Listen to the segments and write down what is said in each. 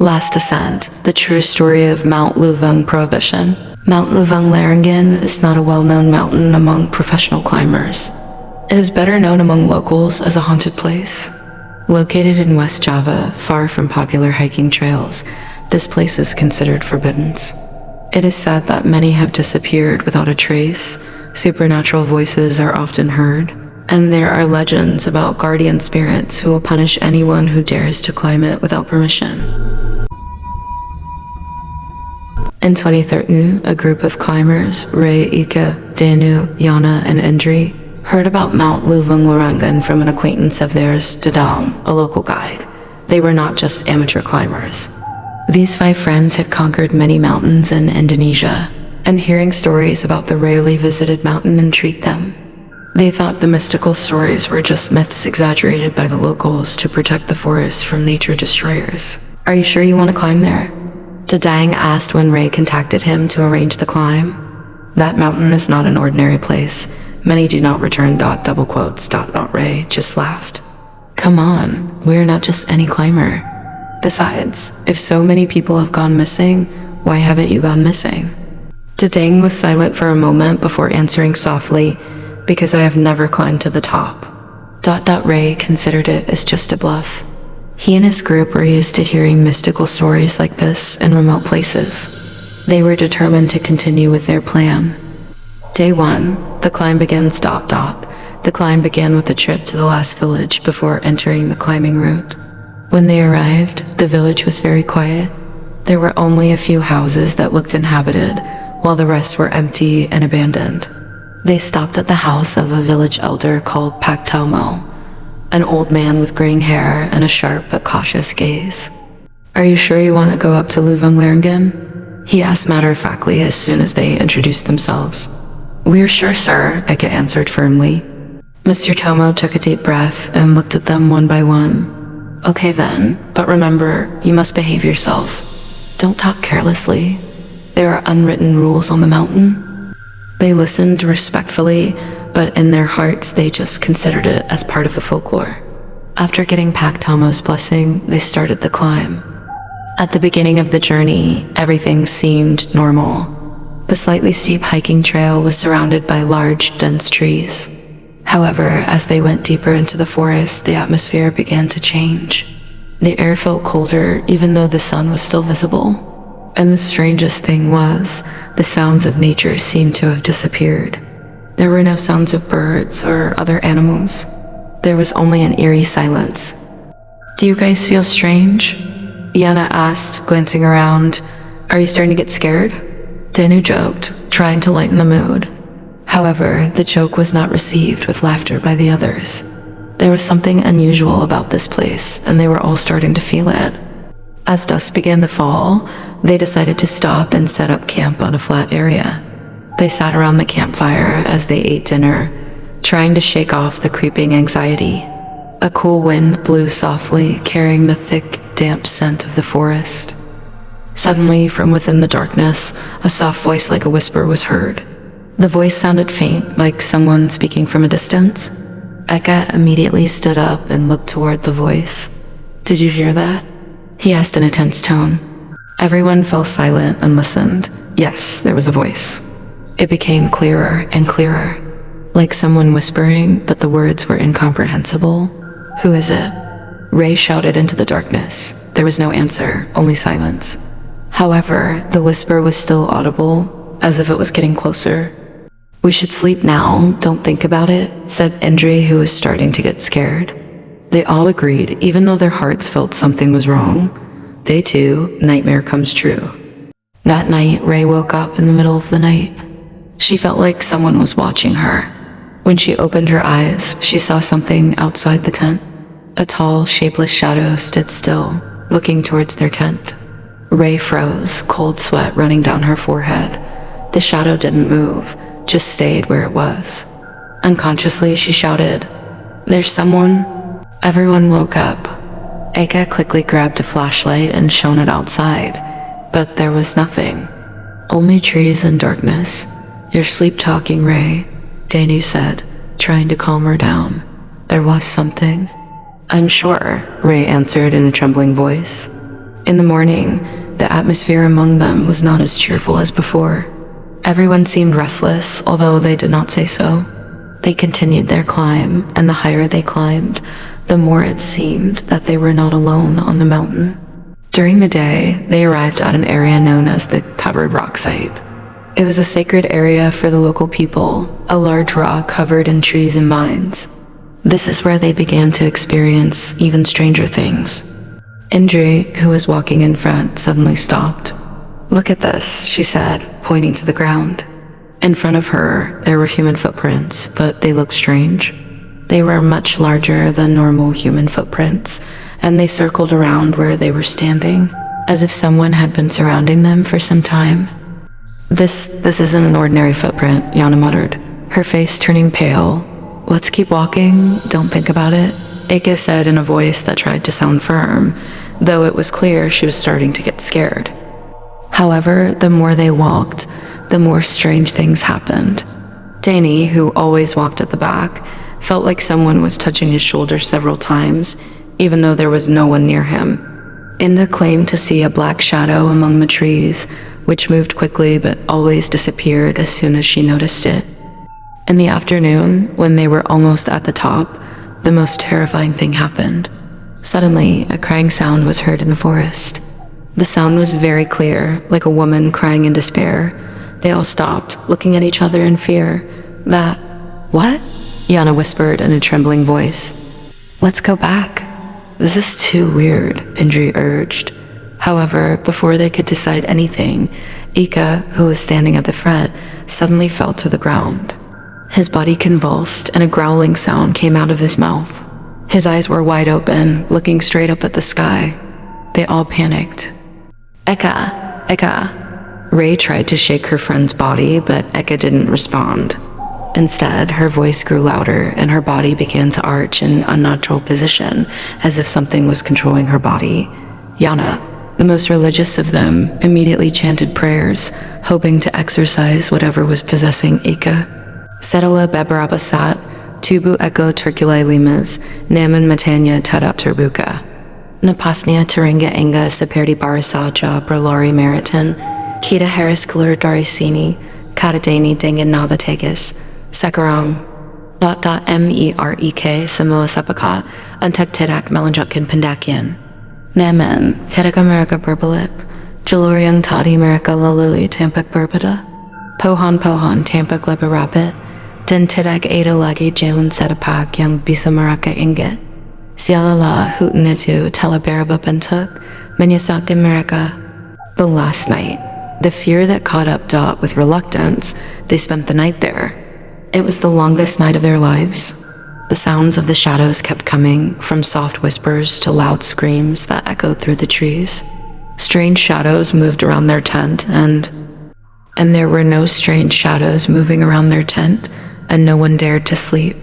Last Ascent, the true story of Mount Leuweung Prohibition. Mount Leuweung is not a well-known mountain among professional climbers. It is better known among locals as a haunted place. Located in West Java, far from popular hiking trails, this place is considered forbidden. It is said that many have disappeared without a trace, supernatural voices are often heard, and there are legends about guardian spirits who will punish anyone who dares to climb it without permission. In 2013, a group of climbers, Ray, Ika, Danu, Yana, and Indri, heard about Mount Leuweung from an acquaintance of theirs, Dadang, a local guide. They were not just amateur climbers. These 5 friends had conquered many mountains in Indonesia, and hearing stories about the rarely visited mountain intrigued them. They thought the mystical stories were just myths exaggerated by the locals to protect the forest from nature destroyers. "Are you sure you want to climb there?" Dadang asked when Ray contacted him to arrange the climb. "That mountain is not an ordinary place. Many do not return. Double quotes. Ray just laughed. "Come on, we're not just any climber. Besides, if so many people have gone missing, why haven't you gone missing?" Dadang was silent for a moment before answering softly, "Because I have never climbed to the top." Ray considered it as just a bluff. He and his group were used to hearing mystical stories like this in remote places. They were determined to continue with their plan. Day 1, the climb begins. The climb began with a trip to the last village before entering the climbing route. When they arrived, the village was very quiet. There were only a few houses that looked inhabited, while the rest were empty and abandoned. They stopped at the house of a village elder called Pak Tomo, an old man with graying hair and a sharp but cautious gaze. "Are you sure you want to go up to Leuweung?" he asked matter-of-factly as soon as they introduced themselves. "We're sure, sir," Eka answered firmly. Mr. Tomo took a deep breath and looked at them one by one. "Okay then, but remember, you must behave yourself. Don't talk carelessly. There are unwritten rules on the mountain." They listened respectfully, but in their hearts they just considered it as part of the folklore. After getting Pak Tomo's blessing, they started the climb. At the beginning of the journey, everything seemed normal. The slightly steep hiking trail was surrounded by large, dense trees. However, as they went deeper into the forest, the atmosphere began to change. The air felt colder, even though the sun was still visible. And the strangest thing was, the sounds of nature seemed to have disappeared. There were no sounds of birds or other animals. There was only an eerie silence. "Do you guys feel strange?" Yana asked, glancing around. "Are you starting to get scared?" Danu joked, trying to lighten the mood. However, the joke was not received with laughter by the others. There was something unusual about this place, and they were all starting to feel it. As dusk began to fall, they decided to stop and set up camp on a flat area. They sat around the campfire as they ate dinner, trying to shake off the creeping anxiety. A cool wind blew softly, carrying the thick, damp scent of the forest. Suddenly, from within the darkness, a soft voice like a whisper was heard. The voice sounded faint, like someone speaking from a distance. Eka immediately stood up and looked toward the voice. "Did you hear that?" he asked in a tense tone. Everyone fell silent and listened. Yes, there was a voice. It became clearer and clearer, like someone whispering, but the words were incomprehensible. "Who is it?" Ray shouted into the darkness. There was no answer, only silence. However, the whisper was still audible, as if it was getting closer. "We should sleep now, don't think about it," said Indri, who was starting to get scared. They all agreed, even though their hearts felt something was wrong. Day 2, nightmare comes true. That night, Ray woke up in the middle of the night. She felt like someone was watching her. When she opened her eyes, she saw something outside the tent. A tall, shapeless shadow stood still, looking towards their tent. Ray froze, cold sweat running down her forehead. The shadow didn't move, just stayed where it was. Unconsciously, she shouted, "There's someone." Everyone woke up. Eka quickly grabbed a flashlight and shone it outside, but there was nothing. Only trees and darkness. "You're sleep-talking, Ray," Danu said, trying to calm her down. "There was something." "I'm sure," Ray answered in a trembling voice. In the morning, the atmosphere among them was not as cheerful as before. Everyone seemed restless, although they did not say so. They continued their climb, and the higher they climbed, the more it seemed that they were not alone on the mountain. During the day, they arrived at an area known as the Covered Rock Site. It was a sacred area for the local people, a large rock covered in trees and vines. This is where they began to experience even stranger things. Indri, who was walking in front, suddenly stopped. "Look at this," she said, pointing to the ground. In front of her, there were human footprints, but they looked strange. They were much larger than normal human footprints, and they circled around where they were standing, as if someone had been surrounding them for some time. This isn't an ordinary footprint," Yana muttered, her face turning pale. "Let's keep walking, don't think about it," Ike said in a voice that tried to sound firm, though it was clear she was starting to get scared. However, the more they walked, the more strange things happened. Danny, who always walked at the back, felt like someone was touching his shoulder several times, even though there was no one near him. Inda claimed to see a black shadow among the trees, which moved quickly but always disappeared as soon as she noticed it. In the afternoon, when they were almost at the top, the most terrifying thing happened. Suddenly, a crying sound was heard in the forest. The sound was very clear, like a woman crying in despair. They all stopped, looking at each other in fear. What? Yana whispered in a trembling voice. "Let's go back." "This is too weird," Indri urged. However, before they could decide anything, Ika, who was standing at the front, suddenly fell to the ground. His body convulsed and a growling sound came out of his mouth. His eyes were wide open, looking straight up at the sky. They all panicked. "Eka! Eka!" Ray tried to shake her friend's body, but Eka didn't respond. Instead, her voice grew louder and her body began to arch in an unnatural position, as if something was controlling her body. Yana, the most religious of them, immediately chanted prayers, hoping to exorcise whatever was possessing Ika. Setala beberapa tubu eko terkulai limas, naman matanya terap terbuka. Napasnya teringa enga seperti barasaja berlari meritan, kita harus keluar dari sini, kata Dani dengan nada tegas. Sekarang. Merek semua sepakat untuk tidak melanjutkan pendakian. Namun, ketika mereka berbalik, jalur yang tadi mereka lalui tampak berbeda. Pohon-pohon tampak lebih rapat, dan tidak ada lagi jalan setapak yang bisa mereka ingat. Seolah hutan itu telah berubah bentuk, menyesatkan mereka. The last night, the fear that caught up Dot with reluctance, they spent the night there. It was the longest night of their lives. The sounds of the shadows kept coming, from soft whispers to loud screams that echoed through the trees. Strange shadows moved around their tent, and there were no strange shadows moving around their tent, and no one dared to sleep.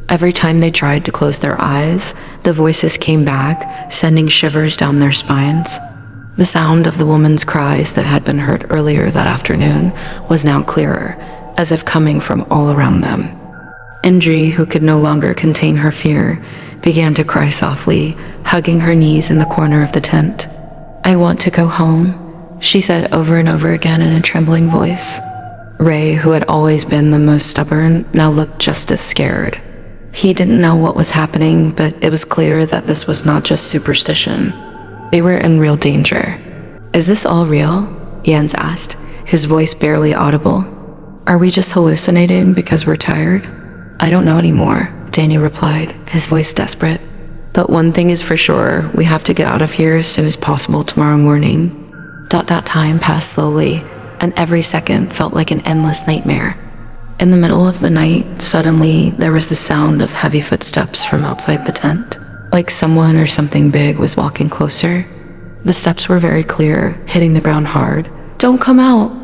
Every time they tried to close their eyes, the voices came back, sending shivers down their spines. The sound of the woman's cries that had been heard earlier that afternoon was now clearer, as if coming from all around them. Indri, who could no longer contain her fear, began to cry softly, hugging her knees in the corner of the tent. "I want to go home," she said over and over again in a trembling voice. Ray, who had always been the most stubborn, now looked just as scared. He didn't know what was happening, but it was clear that this was not just superstition. They were in real danger. "Is this all real?" Jens asked, his voice barely audible. "Are we just hallucinating because we're tired?" "I don't know anymore," Danny replied, his voice desperate. "But one thing is for sure, we have to get out of here as soon as possible tomorrow morning." Time passed slowly, and every second felt like an endless nightmare. In the middle of the night, suddenly there was the sound of heavy footsteps from outside the tent, like someone or something big was walking closer. The steps were very clear, hitting the ground hard. "Don't come out,"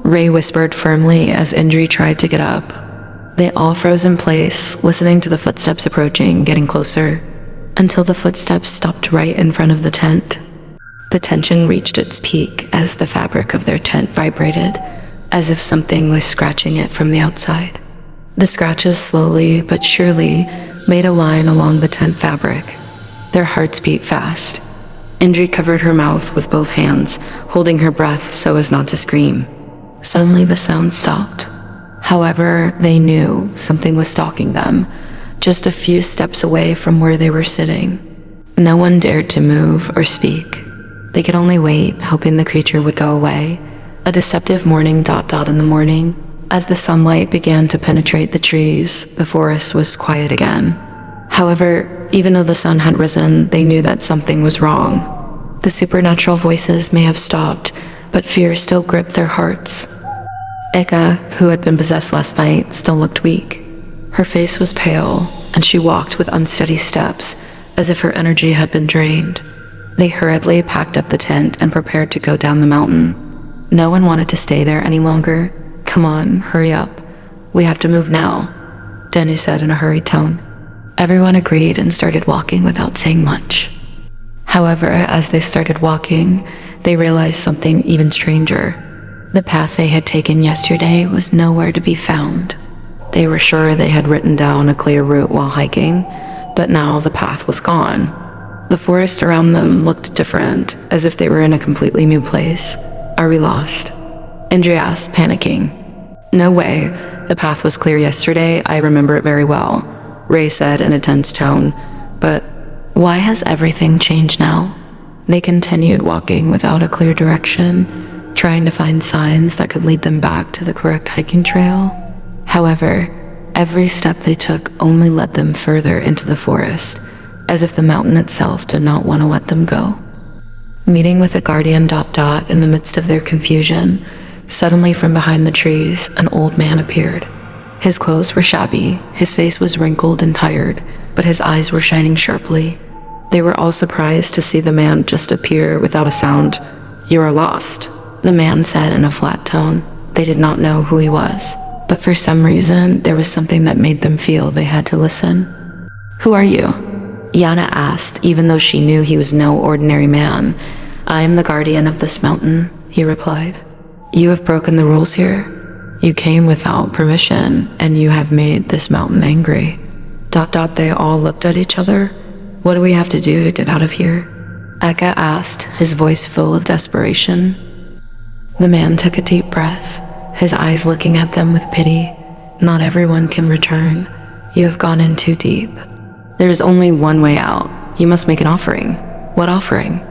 Ray whispered firmly as Indri tried to get up. They all froze in place, listening to the footsteps approaching, getting closer, until the footsteps stopped right in front of the tent. The tension reached its peak as the fabric of their tent vibrated, as if something was scratching it from the outside. The scratches slowly but surely made a line along the tent fabric. Their hearts beat fast. Indri covered her mouth with both hands, holding her breath so as not to scream. Suddenly the sound stopped. However, they knew something was stalking them, just a few steps away from where they were sitting. No one dared to move or speak. They could only wait, hoping the creature would go away. A deceptive morning ... in the morning. As the sunlight began to penetrate the trees, the forest was quiet again. However, even though the sun had risen, they knew that something was wrong. The supernatural voices may have stopped, but fear still gripped their hearts. Eka, who had been possessed last night, still looked weak. Her face was pale, and she walked with unsteady steps, as if her energy had been drained. They hurriedly packed up the tent and prepared to go down the mountain. No one wanted to stay there any longer. "Come on, hurry up. We have to move now," Danu said in a hurried tone. Everyone agreed and started walking without saying much. However, as they started walking, they realized something even stranger. The path they had taken yesterday was nowhere to be found. They were sure they had written down a clear route while hiking, but now the path was gone. The forest around them looked different, as if they were in a completely new place. "Are we lost?" Indri asked, panicking. "No way. The path was clear yesterday. I remember it very well," Ray said in a tense tone. "But why has everything changed now?" They continued walking without a clear direction, trying to find signs that could lead them back to the correct hiking trail. However, every step they took only led them further into the forest, as if the mountain itself did not want to let them go. Meeting with the guardian ... in the midst of their confusion, suddenly from behind the trees, an old man appeared. His clothes were shabby, his face was wrinkled and tired, but his eyes were shining sharply. They were all surprised to see the man just appear without a sound. "You are lost," the man said in a flat tone. They did not know who he was, but for some reason, there was something that made them feel they had to listen. "Who are you?" Yana asked, even though she knew he was no ordinary man. "I am the guardian of this mountain," he replied. "You have broken the rules here. You came without permission, and you have made this mountain angry." ... They all looked at each other. "What do we have to do to get out of here?" Eka asked, his voice full of desperation. The man took a deep breath, his eyes looking at them with pity. "Not everyone can return. You have gone in too deep. There is only one way out. You must make an offering." "What offering?"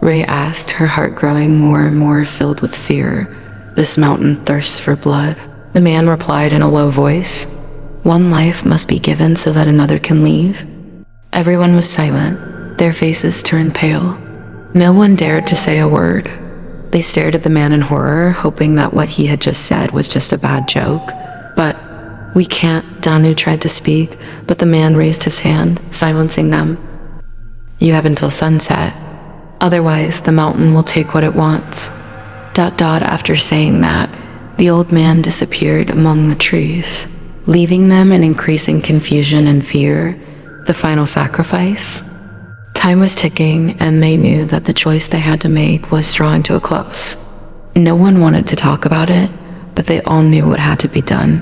Ray asked, her heart growing more and more filled with fear. "This mountain thirsts for blood." The man replied in a low voice. "One life must be given so that another can leave." Everyone was silent, their faces turned pale. No one dared to say a word. They stared at the man in horror, hoping that what he had just said was just a bad joke. "But we can't," Danu tried to speak, but the man raised his hand, silencing them. "You have until sunset. Otherwise, the mountain will take what it wants." ... After saying that, the old man disappeared among the trees, leaving them in increasing confusion and fear. The final sacrifice? Time was ticking, and they knew that the choice they had to make was drawing to a close. No one wanted to talk about it, but they all knew what had to be done.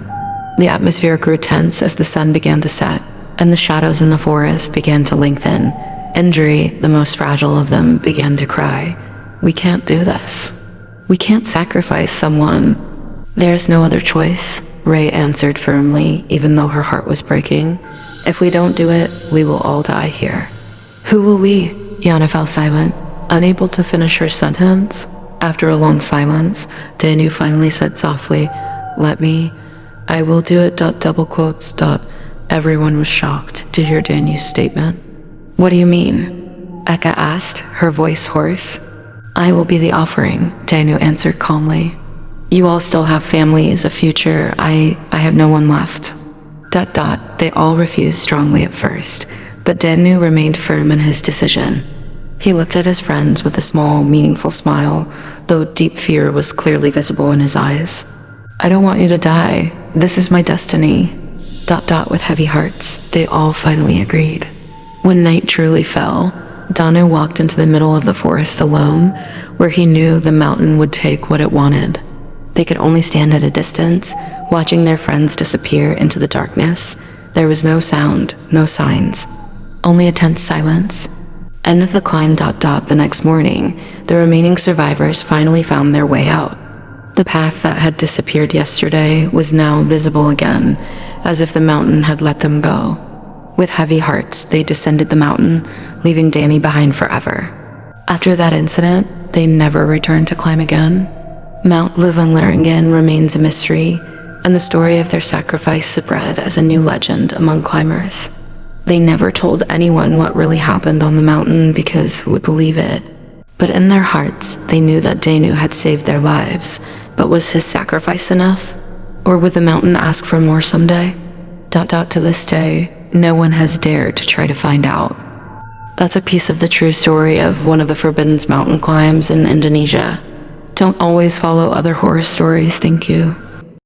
The atmosphere grew tense as the sun began to set, and the shadows in the forest began to lengthen. Indri, the most fragile of them, began to cry. "We can't do this. We can't sacrifice someone." "There is no other choice," Ray answered firmly, even though her heart was breaking. "If we don't do it, we will all die here." "Who will we?" Yana fell silent, unable to finish her sentence. After a long silence, Danu finally said softly, "Let me. I will do it. ... Everyone was shocked to hear Danu's statement. "What do you mean?" Eka asked, her voice hoarse. "I will be the offering," Danu answered calmly. "You all still have families, a future. I have no one left." ... They all refused strongly at first, but Danu remained firm in his decision. He looked at his friends with a small, meaningful smile, though deep fear was clearly visible in his eyes. "I don't want you to die. This is my destiny." ... With heavy hearts, they all finally agreed. When night truly fell, Danu walked into the middle of the forest alone, where he knew the mountain would take what it wanted. They could only stand at a distance, watching their friends disappear into the darkness. There was no sound, no signs, only a tense silence. End of the climb. The next morning, the remaining survivors finally found their way out. The path that had disappeared yesterday was now visible again, as if the mountain had let them go. With heavy hearts, they descended the mountain, leaving Danny behind forever. After that incident, they never returned to climb again. Mount Leuweung remains a mystery, and the story of their sacrifice spread as a new legend among climbers. They never told anyone what really happened on the mountain because who would believe it? But in their hearts, they knew that Danu had saved their lives. But was his sacrifice enough? Or would the mountain ask for more someday? To this day, no one has dared to try to find out. That's a piece of the true story of one of the forbidden mountain climbs in Indonesia. Don't always follow other horror stories, thank you.